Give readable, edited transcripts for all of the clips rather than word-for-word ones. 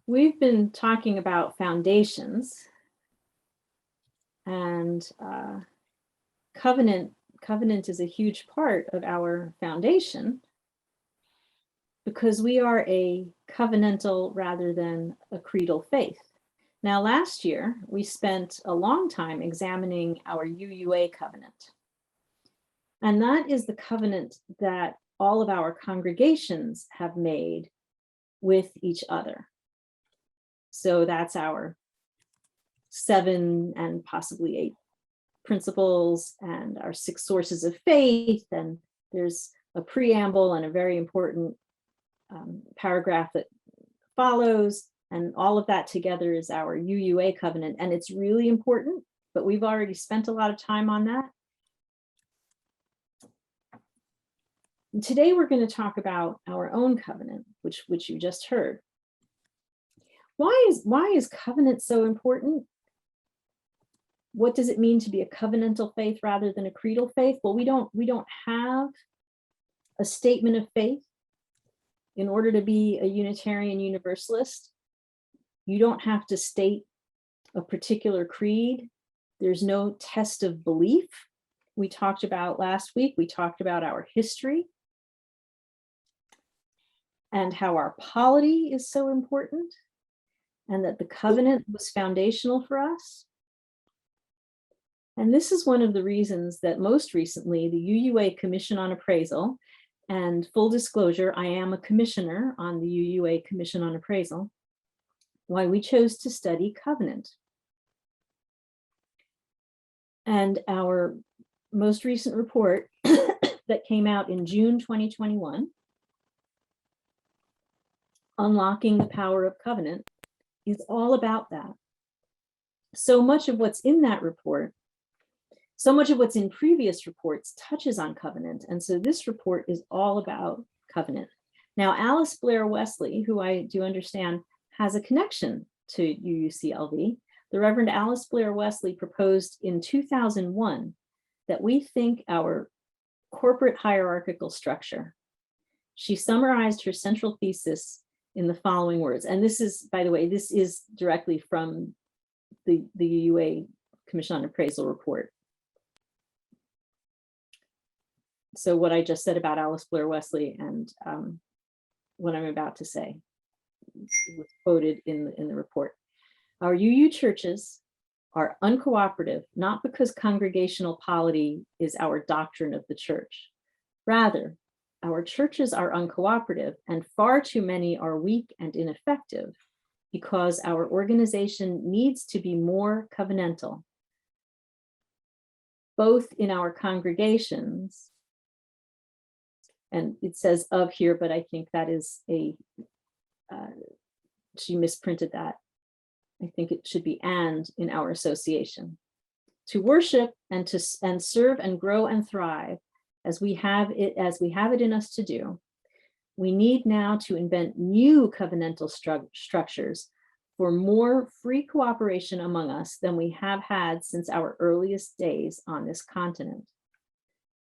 We've been talking about foundations, and covenant is a huge part of our foundation because we are a covenantal rather than a creedal faith. Now, last year, we spent a long time examining our UUA covenant. And that is the covenant that all of our congregations have made with each other. So that's our 7 and possibly 8 principles and our 6 sources of faith. And there's a preamble and a very important paragraph that follows. And all of that together is our UUA covenant. And it's really important, but we've already spent a lot of time on that. And today we're going to talk about our own covenant, which you just heard. Why is covenant so important? What does it mean to be a covenantal faith rather than a creedal faith? Well, we don't have a statement of faith in order to be a Unitarian Universalist. You don't have to state a particular creed. There's no test of belief. We talked about last week, we talked about our history and how our polity is so important, and that the covenant was foundational for us. And this is one of the reasons that most recently the UUA Commission on Appraisal, and full disclosure, I am a commissioner on the UUA Commission on Appraisal, why we chose to study covenant. And our most recent report that came out in June 2021, Unlocking the Power of Covenant, is all about that. So much of what's in that report, so much of what's in previous reports touches on covenant. And so this report is all about covenant. Now, Alice Blair Wesley, who I do understand has a connection to UUCLV, the Reverend Alice Blair Wesley proposed in 2001 that we think our corporate hierarchical structure. She summarized her central thesis in the following words. And this is, by the way, this is directly from the UUA Commission on Appraisal report. So what I just said about Alice Blair Wesley and what I'm about to say was quoted in the report. Our UU churches are uncooperative, not because congregational polity is our doctrine of the church. Rather, our churches are uncooperative, and far too many are weak and ineffective because our organization needs to be more covenantal, both in our congregations, and it says of here, but I think that is she misprinted that. I think it should be and in our association. To worship and to serve and grow and thrive as we have it in us to do, we need now to invent new covenantal structures for more free cooperation among us than we have had since our earliest days on this continent.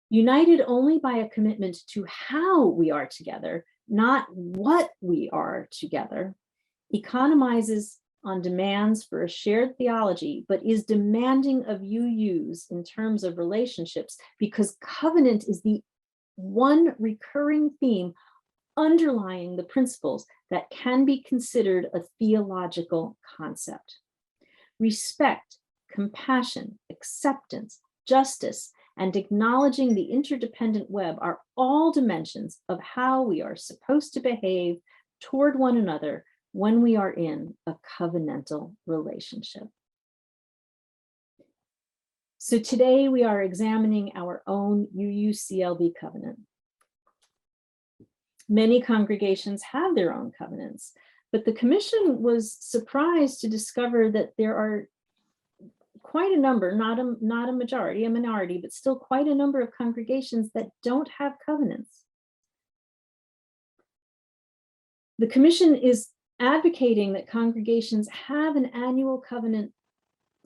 United only by a commitment to how we are together, not what we are together, economizes on demands for a shared theology, but is demanding of UUs in terms of relationships, because covenant is the one recurring theme underlying the principles that can be considered a theological concept. Respect, compassion, acceptance, justice, and acknowledging the interdependent web are all dimensions of how we are supposed to behave toward one another when we are in a covenantal relationship. So today we are examining our own UUCLV covenant. Many congregations have their own covenants, but the commission was surprised to discover that there are quite a number, not a majority, a minority, but still quite a number of congregations that don't have covenants. The commission is advocating that congregations have an annual covenant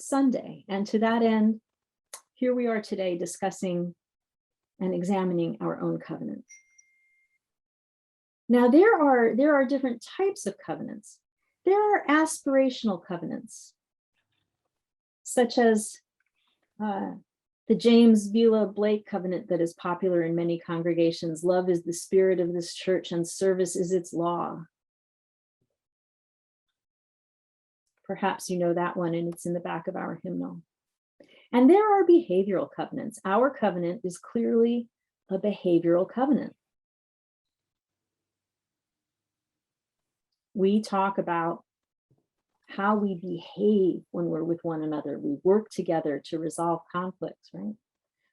Sunday. And to that end, here we are today discussing and examining our own covenant. Now, there are different types of covenants. There are aspirational covenants, such as the James Vila Blake covenant that is popular in many congregations. Love is the spirit of this church and service is its law. Perhaps you know that one, and it's in the back of our hymnal. And there are behavioral covenants. Our covenant is clearly a behavioral covenant. We talk about how we behave when we're with one another. We work together to resolve conflicts, right?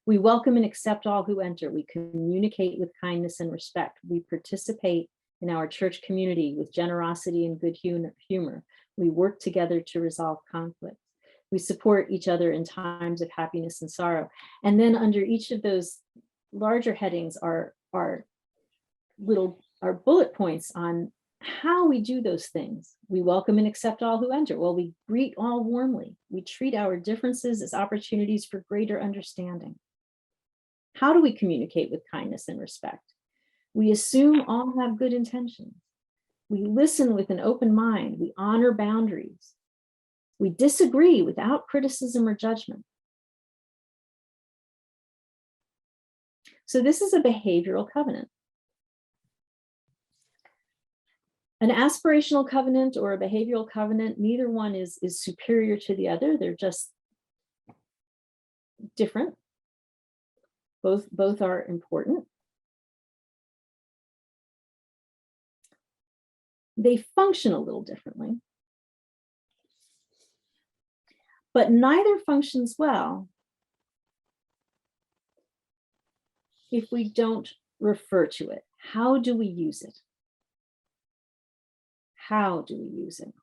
We welcome and accept all who enter. We communicate with kindness and respect. We participate in our church community with generosity and good humor. We work together to resolve conflicts. We support each other in times of happiness and sorrow. And then under each of those larger headings are bullet points on how we do those things. We welcome and accept all who enter. Well, we greet all warmly. We treat our differences as opportunities for greater understanding. How do we communicate with kindness and respect? We assume all have good intentions. We listen with an open mind. We honor boundaries. We disagree without criticism or judgment. So this is a behavioral covenant. An aspirational covenant or a behavioral covenant, neither one is superior to the other. They're just different. Both are important. They function a little differently, but neither functions well if we don't refer to it. How do we use it? How do we use it?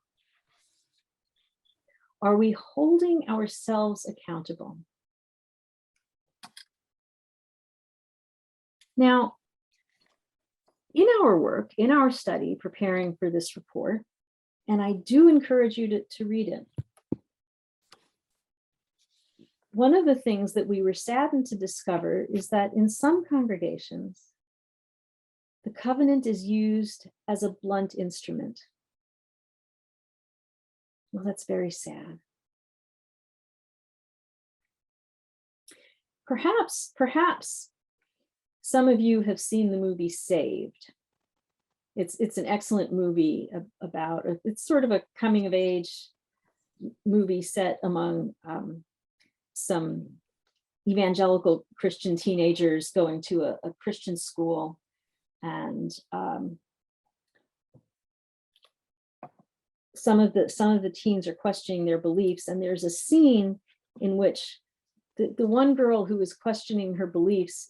Are we holding ourselves accountable? Now, in our work, in our study, preparing for this report, and I do encourage you to read it, one of the things that we were saddened to discover is that in some congregations, the covenant is used as a blunt instrument. Well, that's very sad. Perhaps some of you have seen the movie Saved. It's an excellent movie about, it's sort of a coming of age movie set among some evangelical Christian teenagers going to a Christian school, and some of the teens are questioning their beliefs, and there's a scene in which the one girl who is questioning her beliefs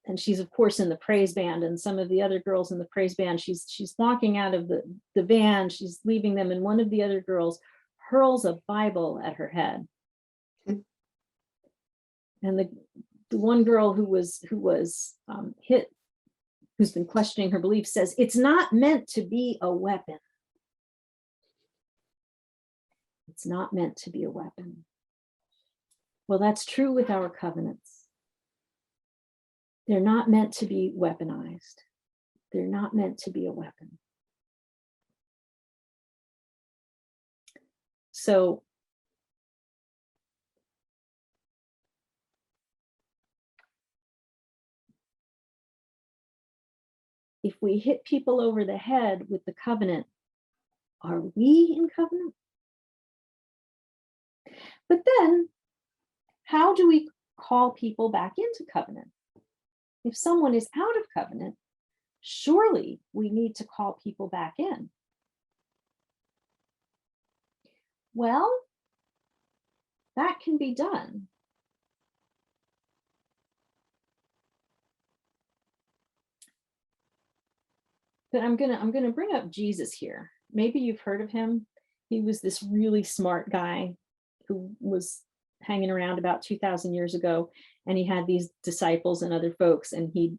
and she's of course in the praise band, and some of the other girls in the praise band, she's walking out of the van, she's leaving them, and one of the other girls hurls a Bible at her head. And the one girl who was hit, who's been questioning her beliefs, says, "It's not meant to be a weapon. It's not meant to be a weapon." Well, that's true with our covenants. They're not meant to be weaponized. They're not meant to be a weapon. So if we hit people over the head with the covenant, are we in covenant? But then, how do we call people back into covenant? If someone is out of covenant, surely we need to call people back in. Well, that can be done. But I'm gonna bring up Jesus here. Maybe you've heard of him. He was this really smart guy who was hanging around about 2,000 years ago, and he had these disciples and other folks, and he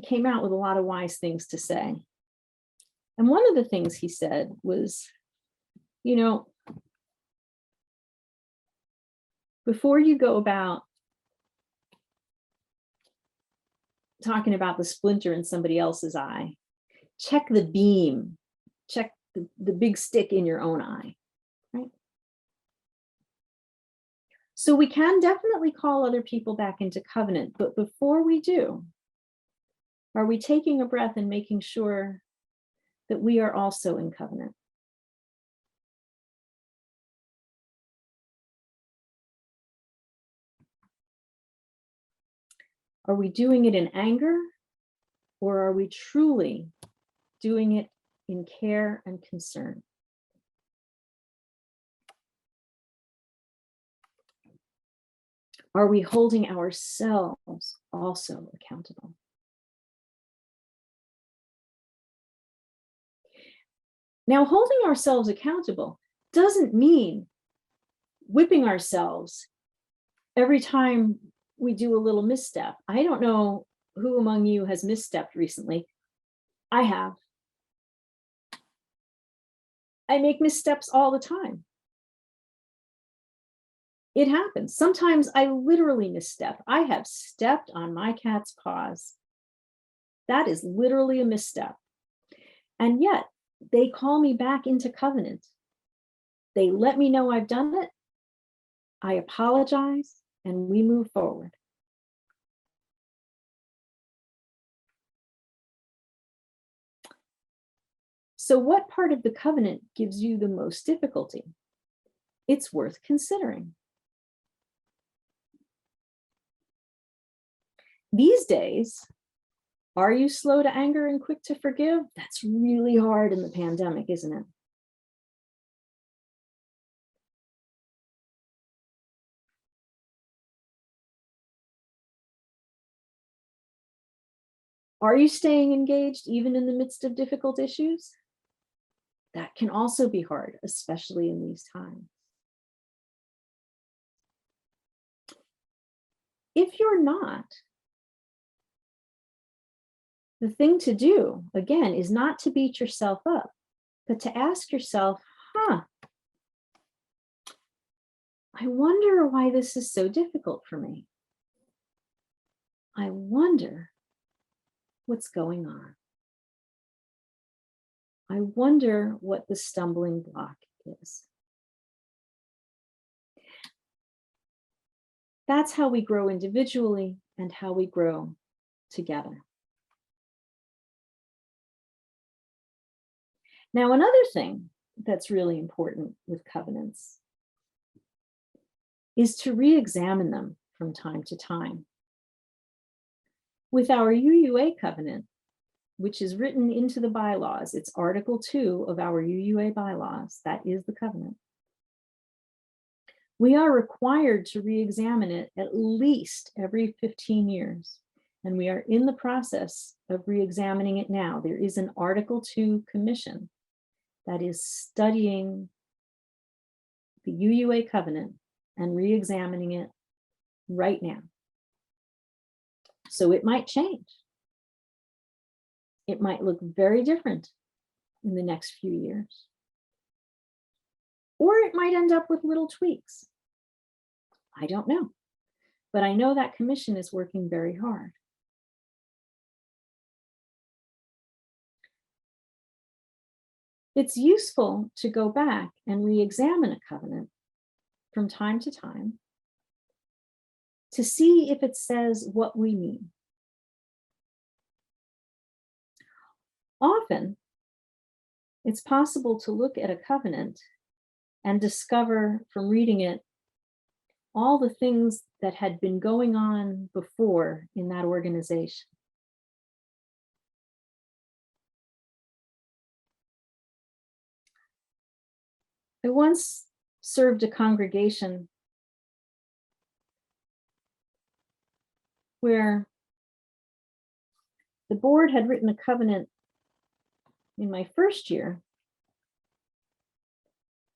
came out with a lot of wise things to say. And one of the things he said was, you know, before you go about talking about the splinter in somebody else's eye, check the beam, check the big stick in your own eye, right? So we can definitely call other people back into covenant, but before we do, are we taking a breath and making sure that we are also in covenant? Are we doing it in anger, or are we truly doing it in care and concern? Are we holding ourselves also accountable? Now, holding ourselves accountable doesn't mean whipping ourselves every time we do a little misstep. I don't know who among you has misstepped recently. I have. I make missteps all the time. It happens. Sometimes I literally misstep. I have stepped on my cat's paws. That is literally a misstep. And yet they call me back into covenant. They let me know I've done it. I apologize, and we move forward. So what part of the covenant gives you the most difficulty? It's worth considering. These days, are you slow to anger and quick to forgive? That's really hard in the pandemic, isn't it? Are you staying engaged even in the midst of difficult issues? That can also be hard, especially in these times. If you're not, the thing to do, again, is not to beat yourself up, but to ask yourself, I wonder why this is so difficult for me. I wonder what's going on. I wonder what the stumbling block is. That's how we grow individually and how we grow together. Now, another thing that's really important with covenants is to re-examine them from time to time. With our UUA covenant, which is written into the bylaws, it's Article 2 of our UUA bylaws, that is the covenant. We are required to re-examine it at least every 15 years, and we are in the process of re-examining it now. There is an Article 2 commission that is studying the UUA covenant and re-examining it right now. So it might change. It might look very different in the next few years. Or it might end up with little tweaks. I don't know. But I know that commission is working very hard. It's useful to go back and re-examine a covenant from time to time to see if it says what we mean. Often, it's possible to look at a covenant and discover from reading it all the things that had been going on before in that organization. I once served a congregation where the board had written a covenant in my first year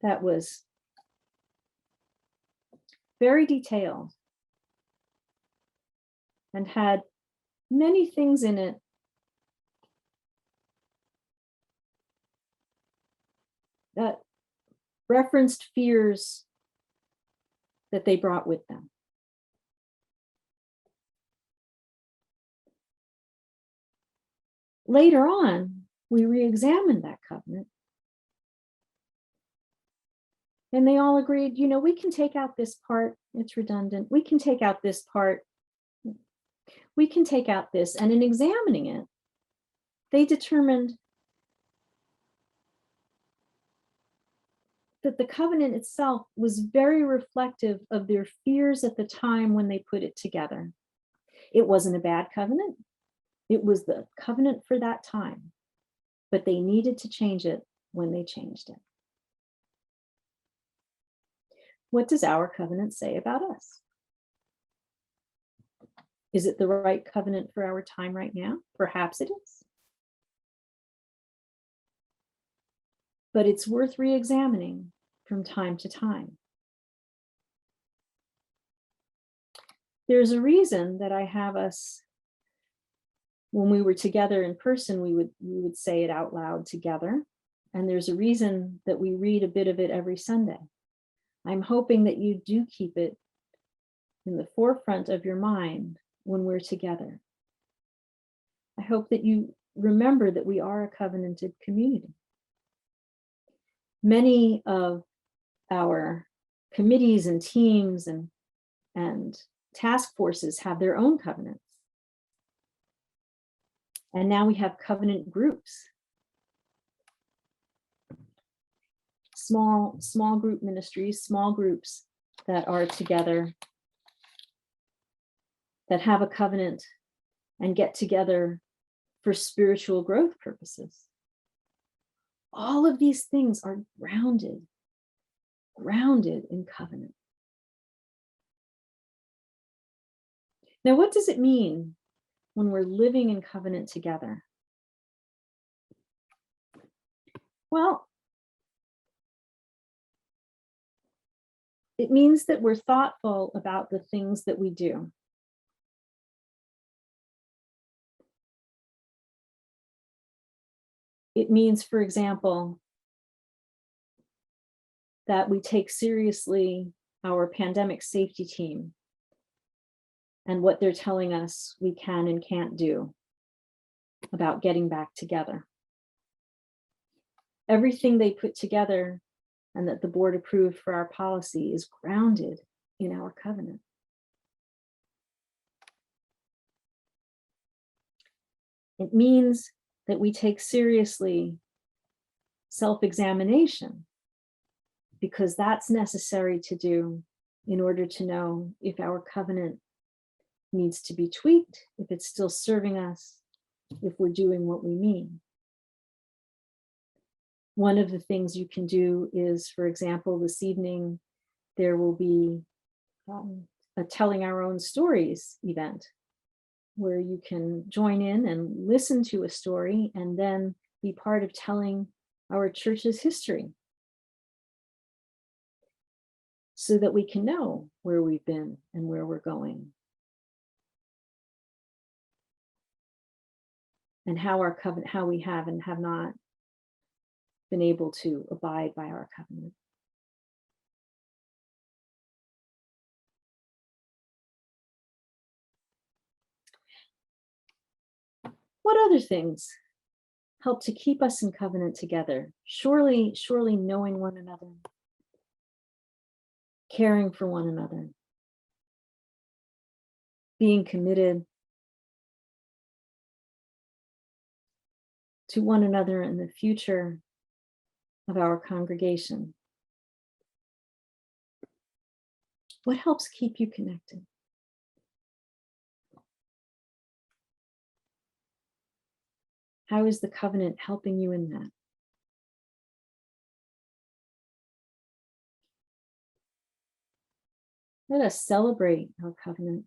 that was very detailed and had many things in it that referenced fears that they brought with them. Later on, we re-examined that covenant. And they all agreed, you know, we can take out this part, it's redundant. We can take out this part. We can take out this. And in examining it, they determined that the covenant itself was very reflective of their fears at the time when they put it together. It wasn't a bad covenant. It was the covenant for that time, but they needed to change it when they changed it. What does our covenant say about us? Is it the right covenant for our time right now? Perhaps it is. But it's worth re-examining from time to time. There's a reason that I have us, when we were together in person, we would say it out loud together. And there's a reason that we read a bit of it every Sunday. I'm hoping that you do keep it in the forefront of your mind when we're together. I hope that you remember that we are a covenanted community. Many of our committees and teams and task forces have their own covenants. And now we have covenant groups. Small group ministries, small groups that are together, that have a covenant and get together for spiritual growth purposes. All of these things are grounded in covenant. Now, what does it mean when we're living in covenant together? Well, it means that we're thoughtful about the things that we do. It means, for example, that we take seriously our pandemic safety team and what they're telling us we can and can't do about getting back together. Everything they put together and that the board approved for our policy is grounded in our covenant. It means that we take seriously self-examination, because that's necessary to do in order to know if our covenant needs to be tweaked, if it's still serving us, if we're doing what we mean. One of the things you can do is, for example, this evening, there will be a telling our own stories event where you can join in and listen to a story and then be part of telling our church's history so that we can know where we've been and where we're going. And how our covenant, how we have and have not been able to abide by our covenant. What other things help to keep us in covenant together? Surely knowing one another, caring for one another, being committed to one another in the future of our congregation. What helps keep you connected? How is the covenant helping you in that? Let us celebrate our covenant.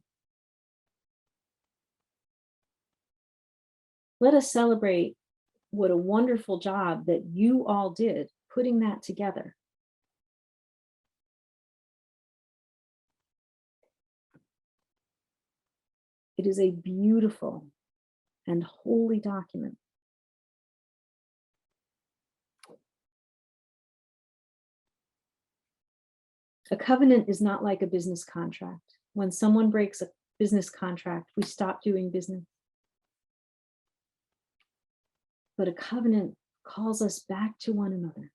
Let us celebrate what a wonderful job that you all did putting that together. It is a beautiful and holy document. A covenant is not like a business contract. When someone breaks a business contract, we stop doing business. But a covenant calls us back to one another.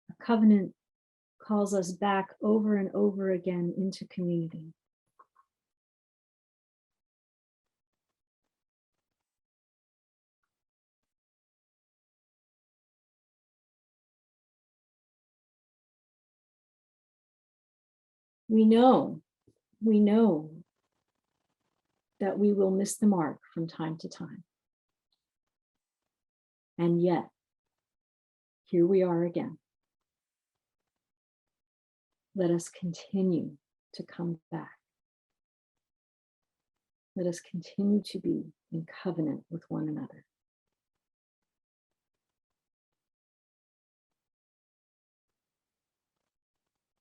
A covenant calls us back over and over again into community. We know that we will miss the mark from time to time. And yet, here we are again. Let us continue to come back. Let us continue to be in covenant with one another.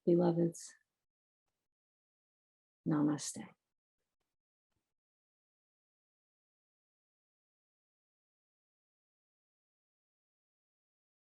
Beloveds, namaste.